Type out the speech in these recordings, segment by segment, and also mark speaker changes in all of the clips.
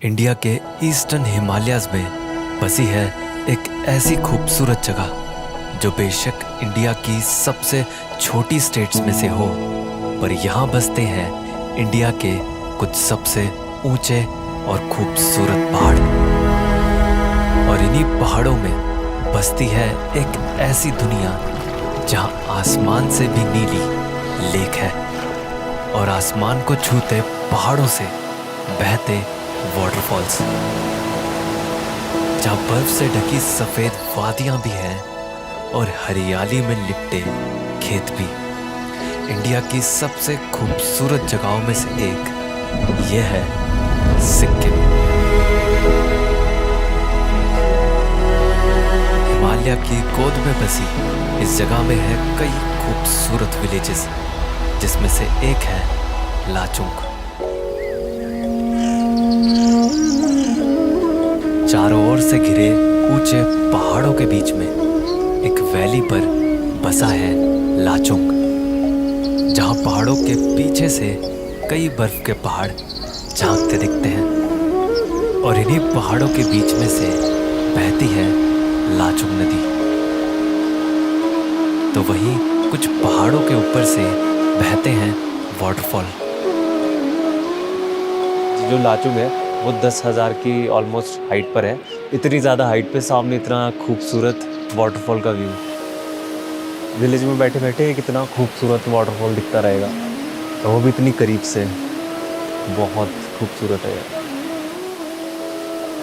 Speaker 1: India के eastern Himalayas में बसी है एक ऐसी खूबसूरत जगह जो बेशक इंडिया की सबसे छोटी स्टेट्स में से हो, पर यहाँ बसते हैं इंडिया के कुछ सबसे ऊंचे और खूबसूरत पहाड़। और इन्हीं पहाड़ों में बसती है एक ऐसी दुनिया जहाँ आसमान से भी नीली लेक है और आसमान को छूते पहाड़ों से बहते वाटरफॉल्स, जहाँ बर्फ से ढकी सफेद वादियां भी हैं और हरियाली में लिपटे खेत भी। इंडिया की सबसे खूबसूरत जगहों में से एक यह है सिक्किम। हिमालय की गोद में बसी इस जगह में है कई खूबसूरत विलेजेस, जिसमें से एक है लाचुंग। चारों ओर से घिरे ऊंचे पहाड़ों के बीच में एक वैली पर बसा है लाचुंग, जहां पहाड़ों के पीछे से कई बर्फ के पहाड़ झांकते दिखते हैं और इन्हीं पहाड़ों के बीच में से बहती है लाचुंग नदी। तो वहीं कुछ पहाड़ों के ऊपर से बहते हैं वाटरफॉल।
Speaker 2: जो लाचुंग है वो 10,000 की ऑलमोस्ट हाइट पर है। इतनी ज़्यादा हाइट पे सामने इतना खूबसूरत वाटरफॉल का व्यू। विलेज में बैठे बैठे कितना खूबसूरत वाटरफॉल दिखता रहेगा, और वो भी इतनी करीब से। बहुत खूबसूरत है।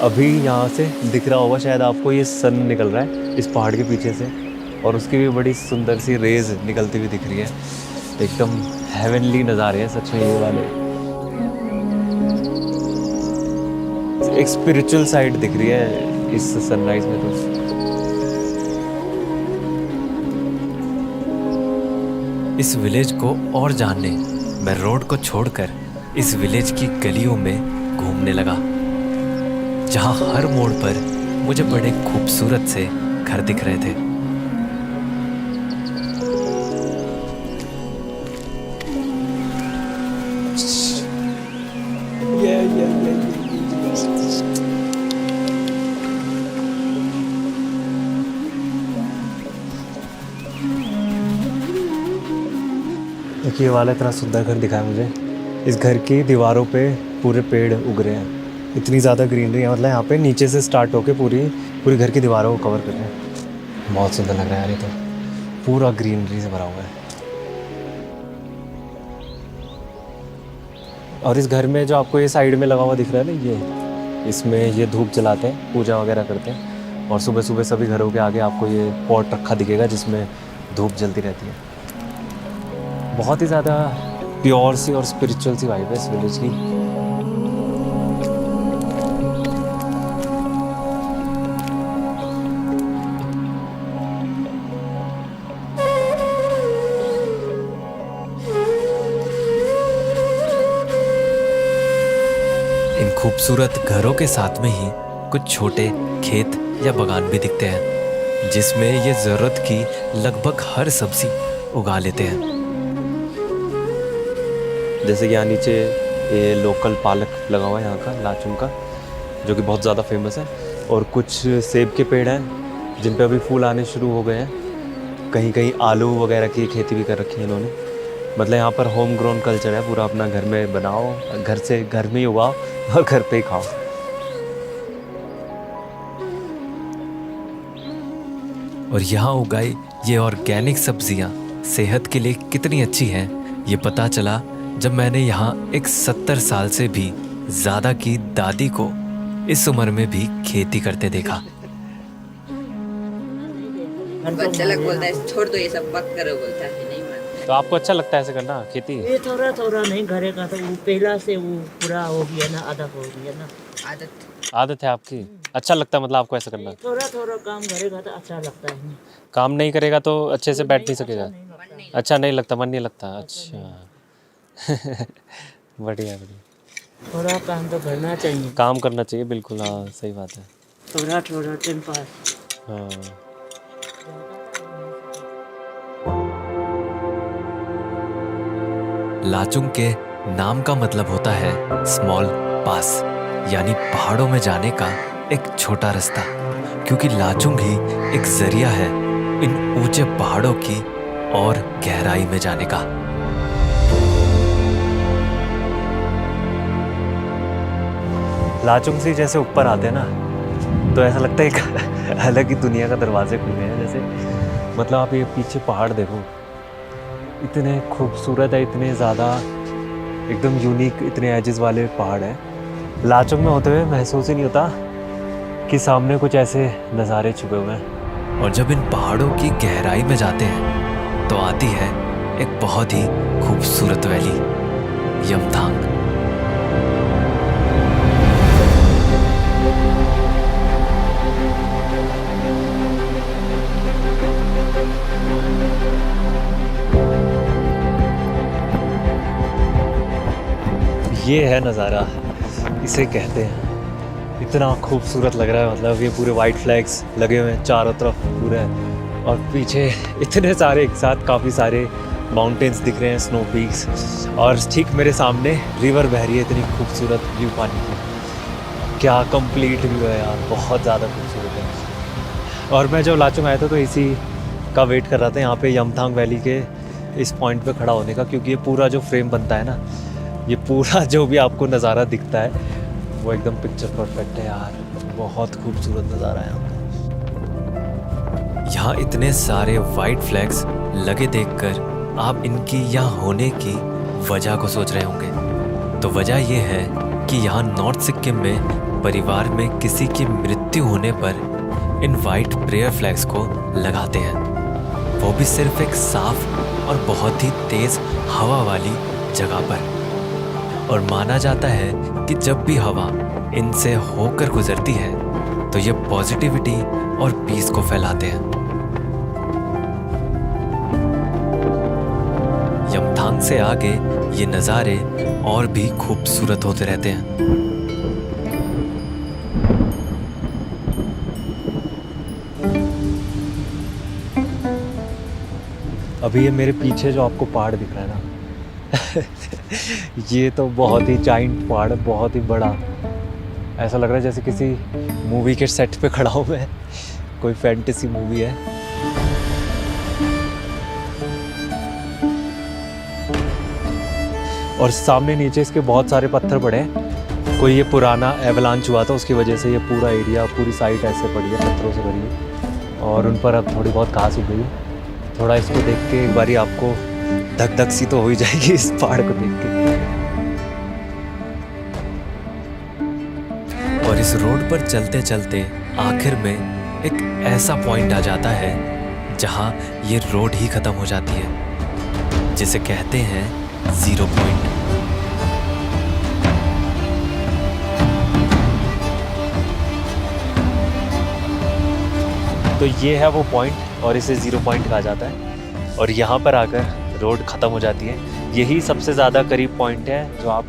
Speaker 2: अभी यहाँ से दिख रहा होगा शायद आपको, ये सन निकल रहा है इस पहाड़ के पीछे से, और उसकी भी बड़ी सुंदर सी रेज निकलती हुई दिख रही है। एकदम हेवनली नज़ारे हैं सच में ये वाले। एक स्पिरिचुअल साइड दिख रही है इस सनराइज में। तो
Speaker 1: इस विलेज को और जानने मैं रोड को छोड़कर इस विलेज की गलियों में घूमने लगा, जहां हर मोड़ पर मुझे बड़े खूबसूरत से घर दिख रहे थे।
Speaker 2: ये वाला इतना सुंदर घर दिखा है मुझे। इस घर की दीवारों पे पूरे पेड़ उग रहे हैं। इतनी ज़्यादा ग्रीनरी है, मतलब यहाँ पे नीचे से स्टार्ट होके पूरी घर की दीवारों को कवर कर रहे हैं। बहुत सुंदर लग रहा है यार, ये तो पूरा ग्रीनरी से भरा हुआ है। और इस घर में जो आपको ये साइड में लगा हुआ दिख रहा है ना, इसमें ये धूप जलाते हैं, पूजा वगैरह करते हैं। और सुबह सुबह सभी घरों के आगे आपको ये पॉट रखा दिखेगा जिसमें धूप जलती रहती है। बहुत ही ज़्यादा प्योर सी और स्पिरिचुअल सी वाइब है इस विलेज की।
Speaker 1: इन खूबसूरत घरों के साथ में ही कुछ छोटे खेत या बागान भी दिखते हैं, जिसमें ये ज़रूरत की लगभग हर सब्जी उगा लेते हैं।
Speaker 2: जैसे कि यहाँ नीचे ये लोकल पालक लगा हुआ है यहाँ का, लाचुंग का, जो कि बहुत ज़्यादा फेमस है। और कुछ सेब के पेड़ हैं जिन पे अभी फूल आने शुरू हो गए हैं। कहीं कहीं आलू वगैरह की खेती भी कर रखी है इन्होंने। मतलब यहाँ पर होम ग्रोन कल्चर है पूरा। अपना घर में बनाओ, घर में ही उगाओ और घर पे ही खाओ।
Speaker 1: और यहाँ उगाई ये ऑर्गेनिक सब्जियाँ सेहत के लिए कितनी अच्छी हैं, ये पता चला जब मैंने यहाँ एक 70 साल से भी ज़्यादा की दादी को इस उम्र में भी खेती करते देखा।
Speaker 3: बच्चा लोग बोलता है छोड़ दो ये सब, वक्त करो, बोलता है नहीं मानता।
Speaker 2: तो आपको अच्छा लगता है ऐसे करना खेती?
Speaker 4: ये थोड़ा थोड़ा नहीं करेगा तो वो पहला से वो पूरा हो गया ना, आधा हो गया ना।
Speaker 2: आदत है आपकी? अच्छा लगता है मतलब आपको ऐसा करना?
Speaker 4: थोड़ा थोड़ा काम करेगा तो अच्छा लगता है।
Speaker 2: काम नहीं करेगा तो अच्छे से बैठ नहीं सकेगा? अच्छा नहीं लगता, मन नहीं लगता। अच्छा बढ़िया बढ़िया।
Speaker 4: थोड़ा काम तो करना चाहिए।
Speaker 2: काम करना चाहिए, बिल्कुल। हाँ सही बात है।
Speaker 4: थोड़ा थोड़ा टाइम पास।
Speaker 2: हाँ।
Speaker 1: लाचुंग के नाम का मतलब होता है स्मॉल पास, यानी पहाड़ों में जाने का एक छोटा रास्ता, क्योंकि लाचुंग ही एक जरिया है इन ऊंचे पहाड़ों की और गहराई में जाने का।
Speaker 2: लाचुंग से जैसे ऊपर आते हैं ना, तो ऐसा लगता है एक अलग ही दुनिया का दरवाजे खुले हैं। जैसे मतलब आप ये पीछे पहाड़ देखो, इतने खूबसूरत है, इतने ज़्यादा एकदम यूनिक, इतने एजेस वाले पहाड़ हैं। लाचुंग में होते हुए महसूस ही नहीं होता कि सामने कुछ ऐसे नज़ारे छुपे हुए हैं।
Speaker 1: और जब इन पहाड़ों की गहराई में जाते हैं तो आती है एक बहुत ही खूबसूरत वैली, यमथांग।
Speaker 2: ये है नज़ारा, इसे कहते हैं। इतना खूबसूरत लग रहा है, मतलब ये पूरे वाइट फ्लैग्स लगे हुए हैं चारों तरफ पूरे, और पीछे इतने सारे एक साथ काफ़ी सारे माउंटेन्स दिख रहे हैं, स्नो पीक्स, और ठीक मेरे सामने रिवर बह रही है, इतनी खूबसूरत व्यू पानी की। क्या कंप्लीट व्यू है यार, बहुत ज़्यादा खूबसूरत है। और मैं जब लाचुंग आया था तो इसी का वेट कर रहा था, यहाँ पे यमथांग वैली के इस पॉइंट पे खड़ा होने का, क्योंकि ये पूरा जो फ्रेम बनता है ना, ये पूरा जो भी आपको नज़ारा दिखता है वो एकदम पिक्चर परफेक्ट है यार। बहुत खूबसूरत नज़ारा है यहाँ पे।
Speaker 1: यहाँ इतने सारे वाइट फ्लैग्स लगे देखकर आप इनकी यहाँ होने की वजह को सोच रहे होंगे। तो वजह ये है कि यहाँ नॉर्थ सिक्किम में परिवार में किसी की मृत्यु होने पर इन वाइट प्रेयर फ्लैग्स को लगाते हैं, वो भी सिर्फ एक साफ और बहुत ही तेज हवा वाली जगह पर। और माना जाता है कि जब भी हवा इनसे होकर गुजरती है तो ये पॉजिटिविटी और पीस को फैलाते हैं। यमथांग से आगे ये नज़ारे और भी खूबसूरत होते रहते हैं।
Speaker 2: अभी ये मेरे पीछे जो आपको पहाड़ दिख रहा है ना ये तो बहुत ही जाइंट पहाड़ है, बहुत ही बड़ा। ऐसा लग रहा है जैसे किसी मूवी के सेट पे खड़ा हूँ मैं, कोई फैंटेसी मूवी है। और सामने नीचे इसके बहुत सारे पत्थर पड़े हैं। कोई ये पुराना एवलांच हुआ था, उसकी वजह से ये पूरा एरिया, पूरी साइड ऐसे पड़ी है, पत्थरों से भरी है। और उन पर अब थोड़ी बहुत घास उग गई है। थोड़ा इसको देख के एक बारी आपको धक धक सी तो हो ही जाएगी इस पहाड़ को देख के।
Speaker 1: और इस रोड पर चलते चलते आखिर में एक ऐसा पॉइंट आ जाता है जहां ये रोड ही खत्म हो जाती है, जिसे कहते हैं 0 पॉइंट।
Speaker 2: तो ये है वो पॉइंट, और इसे 0 पॉइंट कहा जाता है। और यहाँ पर आकर रोड ख़त्म हो जाती है। यही सबसे ज़्यादा करीब पॉइंट है जो आप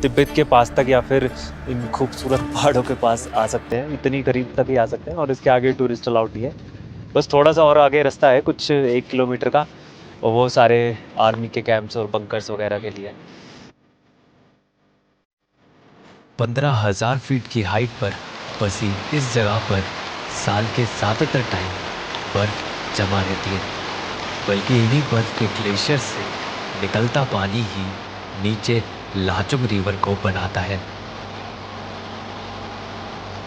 Speaker 2: तिब्बत के पास तक या फिर इन खूबसूरत पहाड़ों के पास आ सकते हैं। इतनी करीब तक ही आ सकते हैं, और इसके आगे टूरिस्ट अलाउड नहीं है। बस थोड़ा सा और आगे रास्ता है, कुछ 1 किलोमीटर का, और वो सारे आर्मी के कैंप्स और बंकर्स वगैरह के लिए।
Speaker 1: 15,000 फीट की हाइट पर बसी इस जगह पर साल के ज़्यादातर टाइम बर्फ जमा रहती है, बल्कि इन्हीं बर्फ के ग्लेशियर से निकलता पानी ही नीचे लाचुंग रिवर को बनाता है।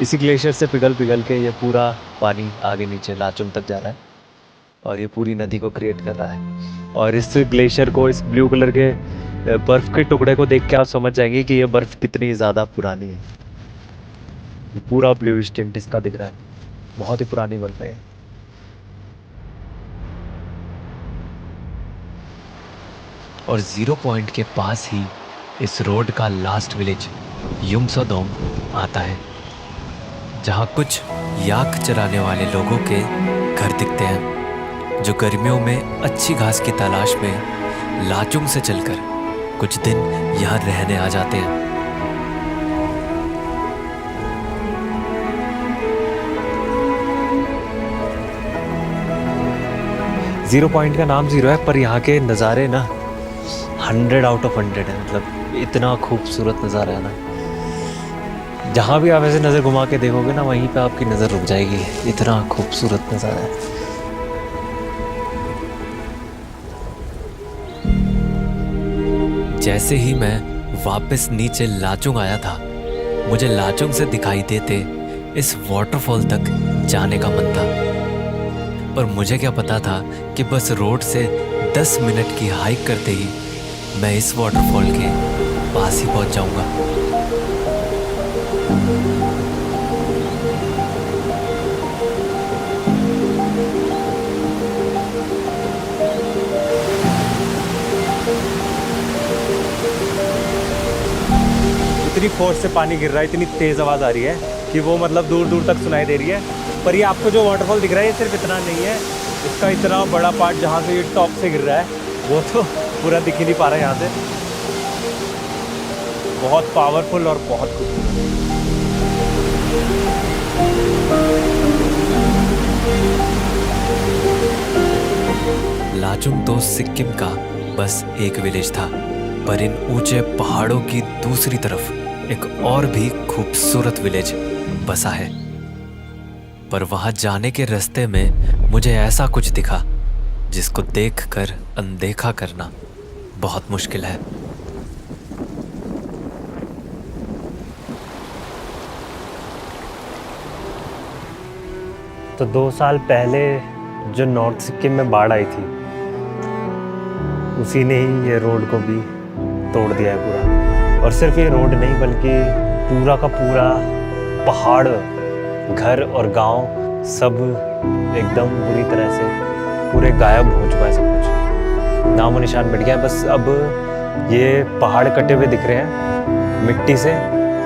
Speaker 2: इसी ग्लेशियर से पिघल पिघल के ये पूरा पानी आगे नीचे लाचुंग तक जा रहा है, और ये पूरी नदी को क्रिएट कर रहा है। और इस ग्लेशियर को, इस ब्लू कलर के बर्फ़ के टुकड़े को देख के आप समझ जाएंगे कि ये बर्फ़ कितनी ज़्यादा पुरानी है। ये पूरा ब्लूइश टिंट इसका दिख रहा है, बहुत ही पुरानी बर्फ़ है।
Speaker 1: और 0 पॉइंट के पास ही इस रोड का लास्ट विलेज युमसोदोंग आता है, जहाँ कुछ याक चराने वाले लोगों के घर दिखते हैं, जो गर्मियों में अच्छी घास की तलाश में लाचुंग से चलकर कुछ दिन यहाँ रहने आ जाते हैं।
Speaker 2: 0 पॉइंट का नाम 0 है, पर यहाँ के नज़ारे ना 100 आउट ऑफ 100 है। मतलब इतना खूबसूरत नज़ारा है ना। जहाँ भी आप ऐसे नज़र घुमा के देखोगे ना, वहीं पे आपकी नज़र रुक जाएगी, इतना खूबसूरत नज़ारा है।
Speaker 1: जैसे ही मैं वापस नीचे लाचुंग आया था, मुझे लाचुंग से दिखाई देते इस वाटरफॉल तक जाने का मन था। पर मुझे क्या पता था कि बस रोड से 10 मिनट की हाइक करते ही मैं इस वाटरफॉल के पास ही पहुंच जाऊंगा।
Speaker 2: इतनी फोर्स से पानी गिर रहा है, इतनी तेज़ आवाज़ आ रही है कि वो मतलब दूर दूर तक सुनाई दे रही है। पर ये आपको जो वाटरफॉल दिख रहा है, ये सिर्फ इतना नहीं है, इसका इतना बड़ा पार्ट जहाँ से ये टॉप से गिर रहा है वो तो पूरा दिख ही नहीं पा रहा है यहाँ से। बहुत पावरफुल और बहुत खूबसूरत।
Speaker 1: लाचुंग तो सिक्किम का बस एक विलेज था, पर इन ऊंचे पहाड़ों की दूसरी तरफ एक और भी खूबसूरत विलेज बसा है। पर वहां जाने के रास्ते में मुझे ऐसा कुछ दिखा जिसको देखकर अनदेखा करना बहुत मुश्किल है।
Speaker 2: तो 2 साल पहले जो नॉर्थ सिक्किम में बाढ़ आई थी, उसी ने ही ये रोड को भी तोड़ दिया है पूरा। और सिर्फ ये रोड नहीं, बल्कि पूरा का पूरा पहाड़, घर और गांव सब एकदम बुरी तरह से पूरे गायब हो चुका है। सब कुछ नामो निशान मिट गया है। बस अब ये पहाड़ कटे हुए दिख रहे हैं मिट्टी से।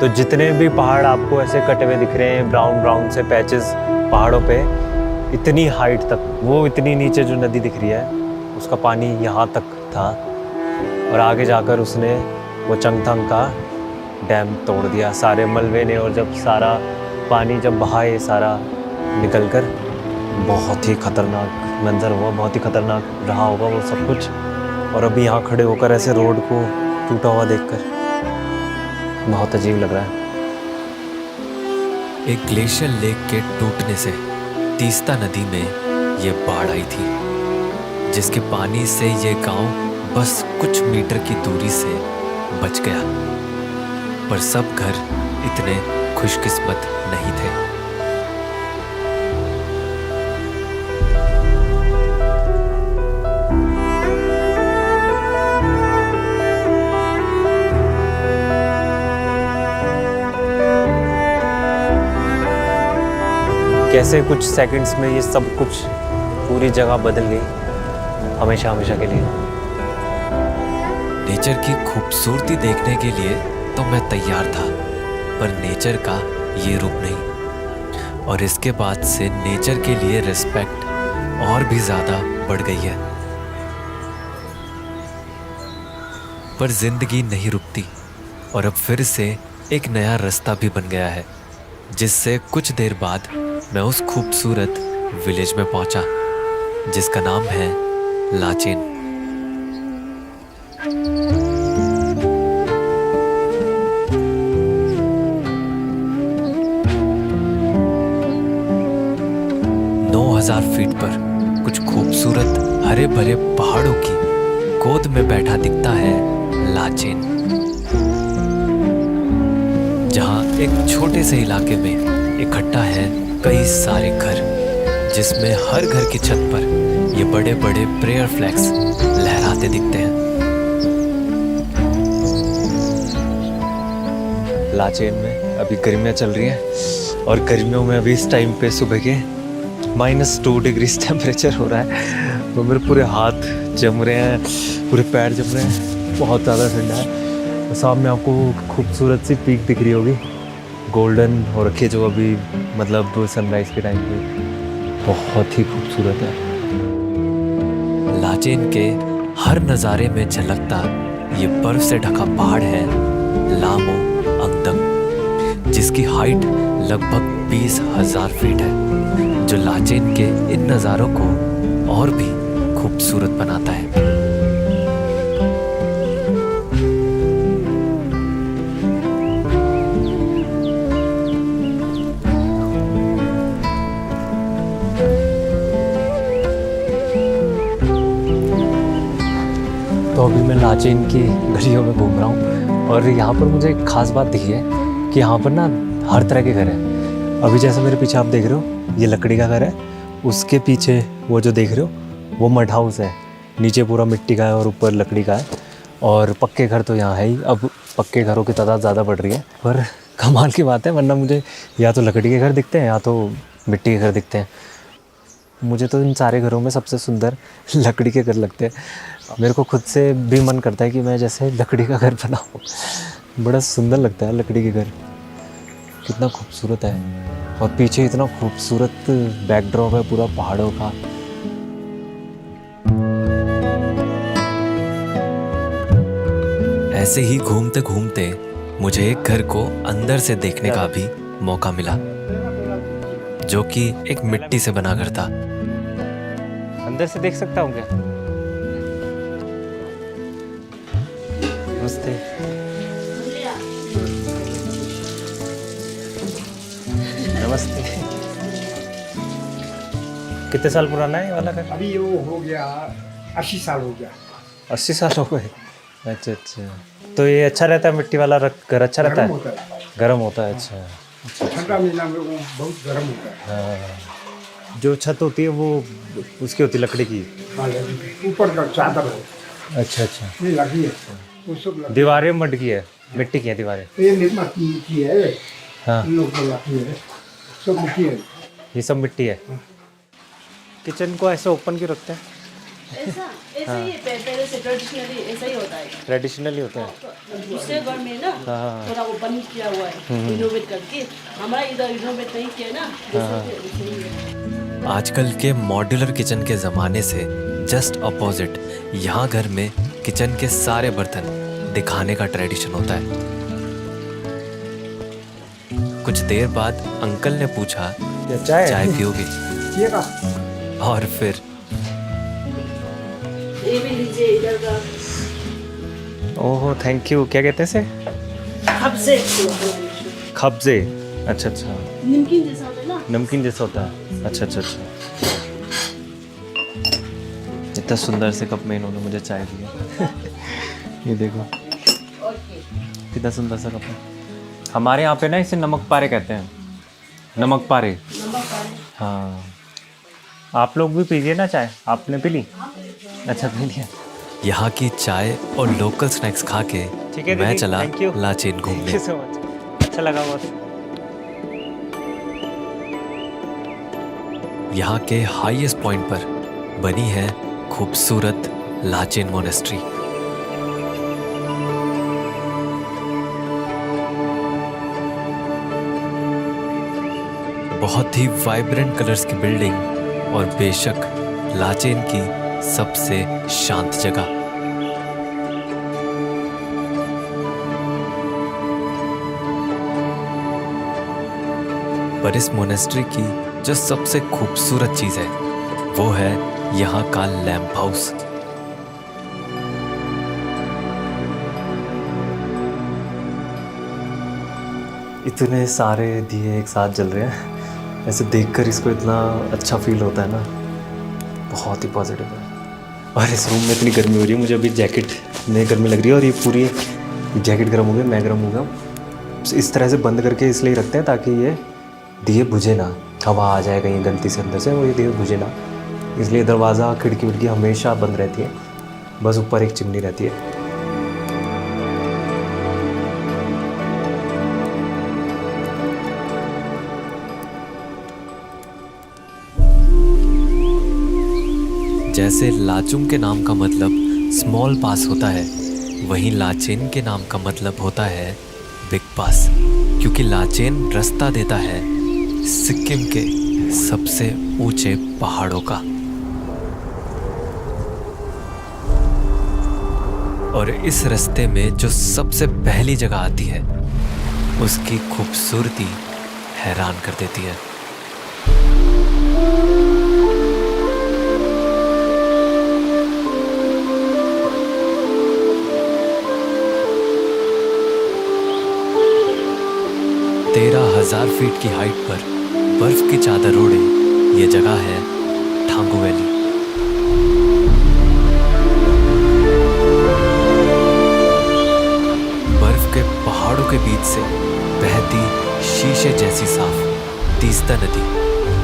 Speaker 2: तो जितने भी पहाड़ आपको ऐसे कटे हुए दिख रहे हैं, ब्राउन ब्राउन से पैचेस पहाड़ों पे, इतनी हाइट तक, वो इतनी नीचे जो नदी दिख रही है उसका पानी यहाँ तक था। और आगे जाकर उसने वो चंगथंग का डैम तोड़ दिया सारे मलबे ने। और जब सारा पानी जब बहा ये सारा निकल कर, बहुत ही खतरनाक मंजर हुआ, बहुत ही खतरनाक रहा होगा वो सब कुछ। और अभी यहाँ खड़े होकर ऐसे रोड को टूटा हुआ देखकर बहुत अजीब लग रहा है।
Speaker 1: एक ग्लेशियर लेक के टूटने से तीस्ता नदी में ये बाढ़ आई थी, जिसके पानी से ये गांव बस कुछ मीटर की दूरी से बच गया। पर सब घर इतने खुशकिस्मत नहीं थे।
Speaker 2: कैसे कुछ सेकंड्स में ये सब कुछ पूरी जगह बदल गई, हमेशा हमेशा के लिए।
Speaker 1: नेचर की खूबसूरती देखने के लिए तो मैं तैयार था, पर नेचर का ये रूप नहीं। और इसके बाद से नेचर के लिए रिस्पेक्ट और भी ज़्यादा बढ़ गई है। पर जिंदगी नहीं रुकती, और अब फिर से एक नया रास्ता भी बन गया है, जिससे कुछ देर बाद मैं उस खूबसूरत विलेज में पहुंचा जिसका नाम है लाचेन। फीट पर कुछ खूबसूरत हरे भरे पहाड़ों की गोद में बैठा दिखता है लाचेन, जहां एक छोटे से इलाके में इकट्ठा है कई सारे घर, जिसमें हर घर की छत पर ये बड़े बड़े प्रेयर फ्लैग्स लहराते दिखते हैं।
Speaker 2: लाचेन में अभी गर्मियाँ चल रही हैं, और गर्मियों में अभी इस टाइम पे सुबह के -2 डिग्री टेम्परेचर हो रहा है। तो मेरे पूरे हाथ जम रहे हैं, पूरे पैर जम रहे हैं, बहुत ज़्यादा ठंडा है। तो सामने आपको खूबसूरत सी पीक दिख रही होगी, गोल्डन हो रखी है, जो अभी मतलब सनराइज़ के टाइम पे बहुत ही खूबसूरत है।
Speaker 1: लाचेन के हर नज़ारे में झलकता ये बर्फ से ढका पहाड़ है लामो अंगदंग, जिसकी हाइट लगभग 20,000 फीट है, जो लाचेन के इन नज़ारों को और भी खूबसूरत बनाता है।
Speaker 2: तो अभी मैं लाचेन की गलियों में घूम रहा हूँ और यहाँ पर मुझे एक ख़ास बात दिखी है कि यहाँ पर ना हर तरह के घर हैं। अभी जैसे मेरे पीछे आप देख रहे हो ये लकड़ी का घर है, उसके पीछे वो जो देख रहे हो वो मड हाउस है, नीचे पूरा मिट्टी का है और ऊपर लकड़ी का है। और पक्के घर तो यहाँ है ही, अब पक्के घरों की तादाद ज़्यादा बढ़ रही है, पर कमाल की बात है, वरना मुझे या तो लकड़ी के घर दिखते हैं या तो मिट्टी के घर दिखते हैं। मुझे तो इन सारे घरों में सबसे सुंदर लकड़ी के घर लगते हैं। मेरे को खुद से भी मन करता है कि मैं जैसे लकड़ी का घर बनाऊँ, बड़ा सुंदर लगता है लकड़ी के घर, कितना खूबसूरत है। और पीछे इतना खूबसूरत बैकड्रॉप है पूरा पहाड़ों का।
Speaker 1: ऐसे ही घूमते घूमते मुझे एक घर को अंदर से देखने का भी मौका मिला, जो कि एक मिट्टी से बना घर था।
Speaker 2: अंदर से देख सकता हूँ क्या? नमस्ते। नमस्ते। कितने साल पुराना है ये वाला घर?
Speaker 5: अभी वो हो गया 80 साल हो गया।
Speaker 2: 80 साल हो गए। अच्छा अच्छा, तो ये अच्छा रहता है मिट्टी वाला घर? अच्छा रहता
Speaker 5: गर्म
Speaker 2: है?
Speaker 5: होता है,
Speaker 2: गर्म होता है। अच्छा,
Speaker 5: ठंडा महीना में वो बहुत गर्म होता है।
Speaker 2: हाँ। जो छत होती है वो उसकी होती है लकड़ी की?
Speaker 5: हाँ, ऊपर का चादर है।
Speaker 2: अच्छा अच्छा।
Speaker 5: ये लकड़ी है, वो सब लकड़ी।
Speaker 2: दीवारें मड की है, मिट्टी की है दीवारें?
Speaker 5: ये मिट्टी की है।
Speaker 2: हाँ,
Speaker 5: इन लोग को लकड़ी है, सब मिट्टी है।
Speaker 2: ये सब मिट्टी है। किचन को ऐसे ओपन क्यों रखते हैं?
Speaker 6: ऐसा ही पहले से ट्रेडिशनली ऐसा ही होता है।
Speaker 2: ट्रेडिशनली होता है।
Speaker 6: दूसरे घर में ना
Speaker 2: हाँ।
Speaker 6: थोड़ा ओपन किया हुआ है, रिनोवेट करके। हमारा इधर रिनोवेट नहीं किया ना, वैसे ही है।
Speaker 1: आजकल के मॉड्यूलर किचन के ज़माने से जस्ट अपोजिट यहाँ घर में किचन के सारे बर्तन दिखाने का ट्रेडिशन होता है। कुछ देर बाद अंकल ने पूछा, चाय पियोगे?
Speaker 5: ये का
Speaker 1: और फिर
Speaker 6: ये भी लीजिए इधर का।
Speaker 2: ओहो, थैंक यू। क्या कहते हैं इसे?
Speaker 6: खबजे।
Speaker 2: खब्जे। अच्छा अच्छा,
Speaker 6: नमकीन जैसा होता है ना।
Speaker 2: नमकीन जैसा होता है। अच्छा अच्छा अच्छा। इतना सुंदर से कप में इन्होंने मुझे चाय दी। ये देखो कितना सुंदर सा कप है। हमारे यहाँ पे ना इसे नमक पारे कहते हैं, नमक पारे। हाँ, आप लोग भी पीजिए ना चाय। आपने पी ली? अच्छा, पी लिया।
Speaker 1: यहाँ की चाय और लोकल स्नैक्स खा के
Speaker 2: ठीक है
Speaker 1: मैं
Speaker 2: दीदी,
Speaker 1: चला
Speaker 2: thank you।
Speaker 1: लाचेन
Speaker 2: थैंक
Speaker 1: घूमने।
Speaker 2: यू सो मच, अच्छा लगा बहुत।
Speaker 1: यहाँ के हाईएस्ट पॉइंट पर बनी है खूबसूरत लाचेन मोनेस्ट्री। बहुत ही वाइब्रेंट कलर्स की बिल्डिंग और बेशक लाचेन की सबसे शांत जगह। पर इस मोनेस्ट्री की जो सबसे खूबसूरत चीज है वो है यहाँ का लैंप हाउस।
Speaker 2: इतने सारे दिए एक साथ जल रहे हैं, ऐसे देखकर इसको इतना अच्छा फील होता है ना, बहुत ही पॉजिटिव है। और इस रूम में इतनी गर्मी हो रही है, मुझे अभी जैकेट में गर्मी लग रही है और ये पूरी जैकेट गर्म हो गई, मैं गर्म हो गया। इस तरह से बंद करके इसलिए रखते हैं ताकि ये दिए बुझे ना, हवा आ जाए कहीं गलती से अंदर से, वो ये दिए बुझे ना, इसलिए दरवाज़ा खिड़की विड़की हमेशा बंद रहती है, बस ऊपर एक चिमनी रहती है।
Speaker 1: जैसे लाचुंग के नाम का मतलब स्मॉल पास होता है, वहीं लाचेन के नाम का मतलब होता है बिग पास, क्योंकि लाचेन रास्ता देता है सिक्किम के सबसे ऊंचे पहाड़ों का। और इस रास्ते में जो सबसे पहली जगह आती है उसकी खूबसूरती हैरान कर देती है। तेरह 1000 फीट की हाइट पर बर्फ की चादर ओढ़े ये जगह है ठांगू वैली। के बीच से बहती शीशे जैसी साफ तीस्ता नदी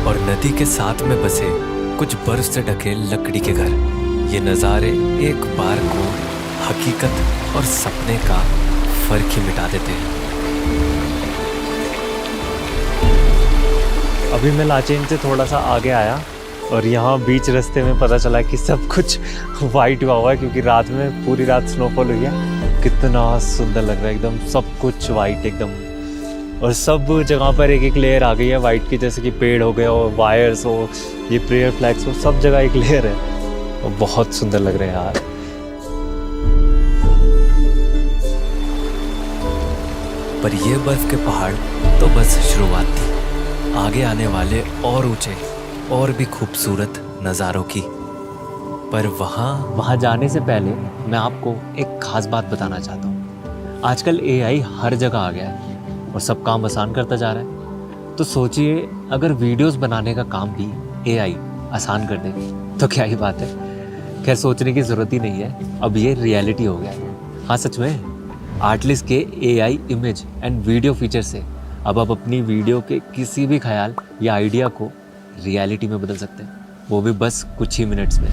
Speaker 1: और नदी के साथ में बसे कुछ बर्फ से ढके लकड़ी के घर। ये नज़ारे एक बार को हकीकत और सपने का फर्क ही मिटा देते हैं।
Speaker 2: अभी मैं लाचेन से थोड़ा सा आगे आया और यहाँ बीच रास्ते में पता चला कि सब कुछ वाइट हुआ है क्योंकि रात में पूरी रात स्नोफॉल हुई है। कितना सुंदर लग रहा है एकदम, सब कुछ वाइट एकदम, और सब जगह पर एक एक लेयर आ गई है वाइट की, जैसे कि पेड़ हो गए और वायर्स हो, ये प्रेयर फ्लैग्स हो, सब जगह एक लेयर है और बहुत सुंदर लग रहे हैं यार।
Speaker 1: पर ये बर्फ के पहाड़ तो बस शुरुआत थी, आगे आने वाले और ऊंचे और भी खूबसूरत नज़ारों की। पर वहाँ
Speaker 2: जाने से पहले मैं आपको एक खास बात बताना चाहता हूँ। आजकल AI हर जगह आ गया है और सब काम आसान करता जा रहा है। तो सोचिए अगर वीडियोस बनाने का काम भी AI आसान कर दे तो क्या ही बात है। खैर सोचने की ज़रूरत ही नहीं है, अब ये रियलिटी हो गया है। हाँ सच में आर्टलिस्ट के AI image and video feature से अब आप अपनी वीडियो के किसी भी ख्याल या आइडिया को रियलिटी में बदल सकते हैं, वो भी बस कुछ ही मिनट्स में।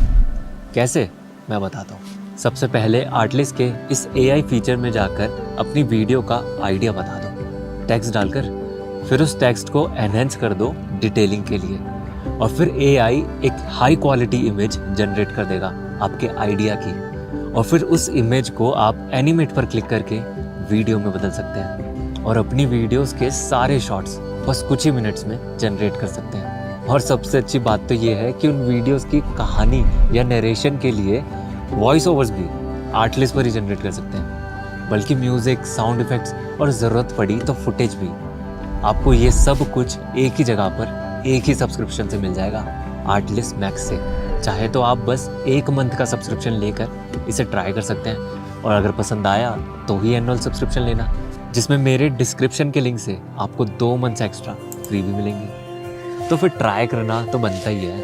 Speaker 2: कैसे, मैं बताता हूँ। सबसे पहले आर्टलिस्ट के इस AI फीचर में जाकर अपनी वीडियो का आइडिया बता दो, टेक्स्ट डालकर, फिर उस टेक्स्ट को एनहेंस कर दो डिटेलिंग के लिए, और फिर AI एक हाई क्वालिटी इमेज जनरेट कर देगा आपके आइडिया की, और फिर उस इमेज को आप एनिमेट पर क्लिक करके वीडियो में बदल सकते हैं और अपनी वीडियोस के सारे शॉट्स बस कुछ ही मिनट्स में जनरेट कर सकते हैं। और सबसे अच्छी बात तो ये है कि उन वीडियोस की कहानी या नरेशन के लिए वॉइस ओवर्स भी आर्टलिस्ट पर ही जनरेट कर सकते हैं, बल्कि म्यूज़िक, साउंड इफ़ेक्ट्स और ज़रूरत पड़ी तो फुटेज भी। आपको ये सब कुछ एक ही जगह पर एक ही सब्सक्रिप्शन से मिल जाएगा, आर्टलिस्ट मैक्स से। चाहे तो आप बस 1 मंथ का सब्सक्रिप्शन लेकर इसे ट्राई कर सकते हैं, और अगर पसंद आया तो ही एनुअल सब्सक्रिप्शन लेना, जिसमें मेरे डिस्क्रिप्शन के लिंक से आपको 2 मंथ्स एक्स्ट्रा फ्री भी मिलेंगे। तो फिर ट्राई करना तो बनता ही है।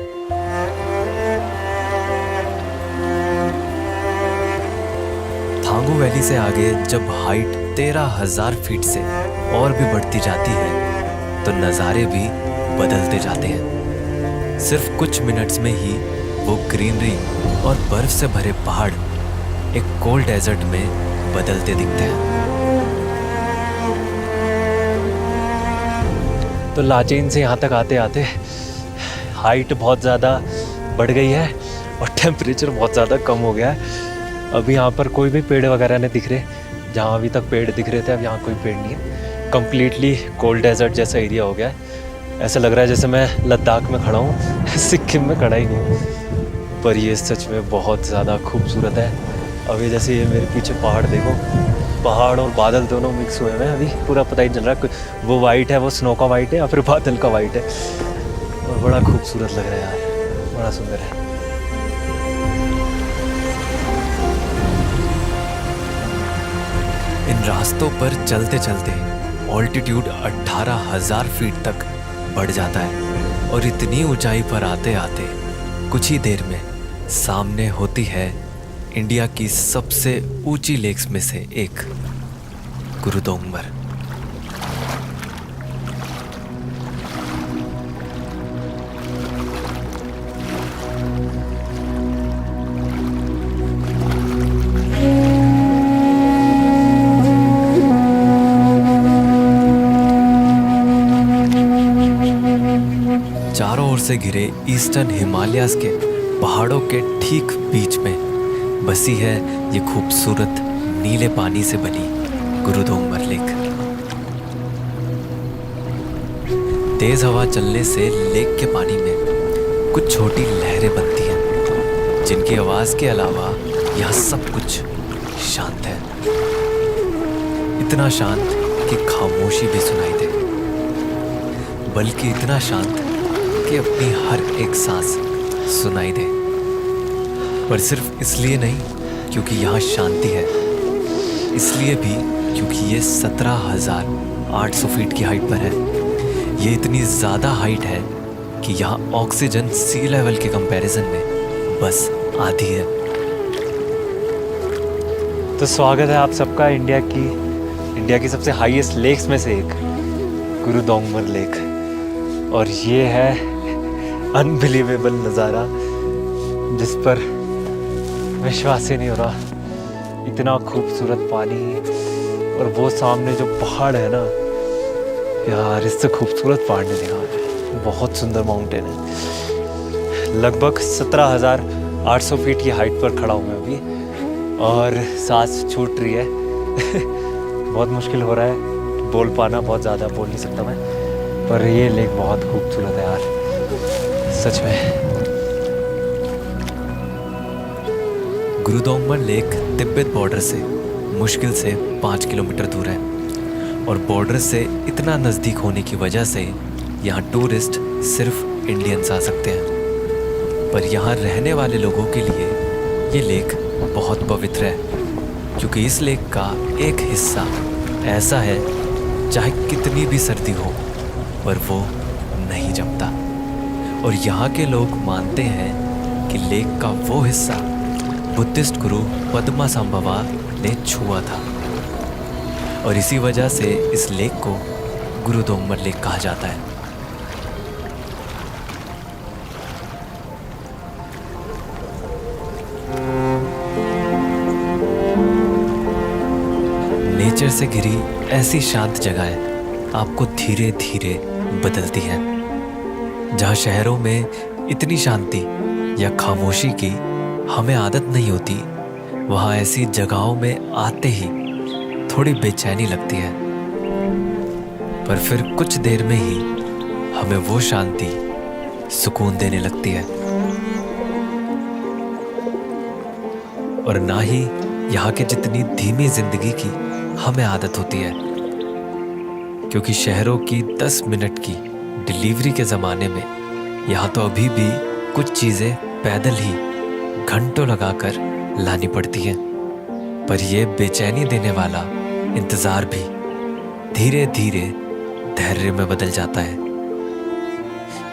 Speaker 1: थांगू वैली से आगे जब हाइट 13,000 फीट से और भी बढ़ती जाती है तो नज़ारे भी बदलते जाते हैं। सिर्फ कुछ मिनट्स में ही वो ग्रीनरी और बर्फ से भरे पहाड़ एक कोल्ड डेजर्ट में बदलते दिखते हैं।
Speaker 2: तो लाचेन से यहाँ तक आते आते हाइट बहुत ज़्यादा बढ़ गई है और टेम्परेचर बहुत ज़्यादा कम हो गया है। अभी यहाँ पर कोई भी पेड़ वगैरह नहीं दिख रहे। जहाँ अभी तक पेड़ दिख रहे थे अब यहाँ कोई पेड़ नहीं है। कम्प्लीटली कोल्ड डेजर्ट जैसा एरिया हो गया है। ऐसा लग रहा है जैसे मैं लद्दाख में खड़ा हूँ, सिक्किम में खड़ा ही नहीं हूँ। पर ये सच में बहुत ज़्यादा खूबसूरत है। अभी जैसे ये मेरे पीछे पहाड़ देखो, पहाड़ और बादल दोनों मिक्स हुए हैं। अभी पूरा पता ही चल रहा है वो वाइट है, वो स्नो का वाइट है या फिर बादल का वाइट है, और बड़ा खूबसूरत लग रहा है यार, बड़ा सुंदर है।
Speaker 1: इन रास्तों पर चलते चलते ऑल्टीट्यूड 18,000 फीट तक बढ़ जाता है और इतनी ऊंचाई पर आते आते कुछ ही देर में सामने होती है इंडिया की सबसे ऊंची लेक्स में से एक, गुरुदोंगमर। चारों ओर से घिरे ईस्टर्न हिमालयाज के पहाड़ों के ठीक बीच में बसी है ये खूबसूरत नीले पानी से बनी गुरुदोंगमर लेक। तेज हवा चलने से लेक के पानी में कुछ छोटी लहरें बनती हैं, जिनकी आवाज के अलावा यह सब कुछ शांत है। इतना शांत कि खामोशी भी सुनाई दे, बल्कि इतना शांत कि अपनी हर एक सांस सुनाई दे। पर सिर्फ इसलिए नहीं क्योंकि यहाँ शांति है, इसलिए भी क्योंकि ये 17,800 फीट की हाइट पर है। ये इतनी ज़्यादा हाइट है कि यहाँ ऑक्सीजन सी लेवल के कंपैरिजन में बस आधी है।
Speaker 2: तो स्वागत है आप सबका इंडिया की इंडिया की सबसे हाईएस्ट लेक्स में से एक, गुरुदोंगमर लेक। और ये है अनबिलीवेबल नज़ारा जिस पर विश्वास ही नहीं हो रहा। इतना खूबसूरत पानी और वो सामने जो पहाड़ है ना यार, इससे खूबसूरत पहाड़ नहीं देखा मैंने। बहुत सुंदर माउंटेन है। लगभग 17,800 फीट की हाइट पर खड़ा हूँ मैं अभी और सांस छूट रही है। बहुत मुश्किल हो रहा है बोल पाना, बहुत ज़्यादा बोल नहीं सकता मैं, पर ये लेक बहुत खूबसूरत है यार सच में।
Speaker 1: गुरुदोंगमर लेक तिब्बत बॉर्डर से मुश्किल से 5 किलोमीटर दूर है और बॉर्डर से इतना नज़दीक होने की वजह से यहाँ टूरिस्ट सिर्फ इंडियंस आ सकते हैं। पर यहाँ रहने वाले लोगों के लिए ये लेक बहुत पवित्र है, क्योंकि इस लेक का एक हिस्सा ऐसा है चाहे कितनी भी सर्दी हो पर वो नहीं जमता। और यहाँ के लोग मानते हैं कि लेक का वो हिस्सा बुद्धिस्ट गुरु पद्मासंभवा ने छुआ था और इसी वजह से इस लेक को गुरुदोंगमर लेक कहा जाता है। नेचर से घिरी ऐसी शांत जगह आपको धीरे धीरे बदलती है। जहाँ शहरों में इतनी शांति या खामोशी की हमें आदत नहीं होती, वहाँ ऐसी जगहों में आते ही थोड़ी बेचैनी लगती है, पर फिर कुछ देर में ही हमें वो शांति सुकून देने लगती है। और ना ही यहाँ के जितनी धीमी जिंदगी की हमें आदत होती है, क्योंकि शहरों की 10 मिनट की डिलीवरी के ज़माने में यहाँ तो अभी भी कुछ चीज़ें पैदल ही घंटों लगाकर लानी पड़ती हैं। पर ये बेचैनी देने वाला इंतज़ार भी धीरे धीरे धैर्य में बदल जाता है,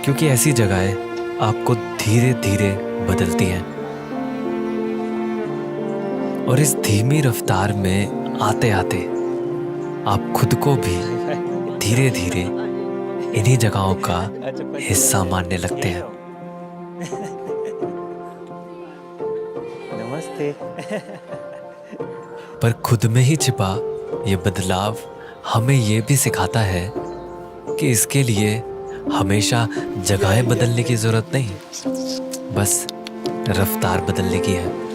Speaker 1: क्योंकि ऐसी जगहें आपको धीरे धीरे बदलती हैं। और इस धीमी रफ्तार में आते आते आप खुद को भी धीरे धीरे इन्हीं जगहों का हिस्सा मानने लगते हैं।
Speaker 2: नमस्ते।
Speaker 1: पर खुद में ही छिपा ये बदलाव हमें ये भी सिखाता है कि इसके लिए हमेशा जगहें बदलने की ज़रूरत नहीं, बस रफ्तार बदलने की है।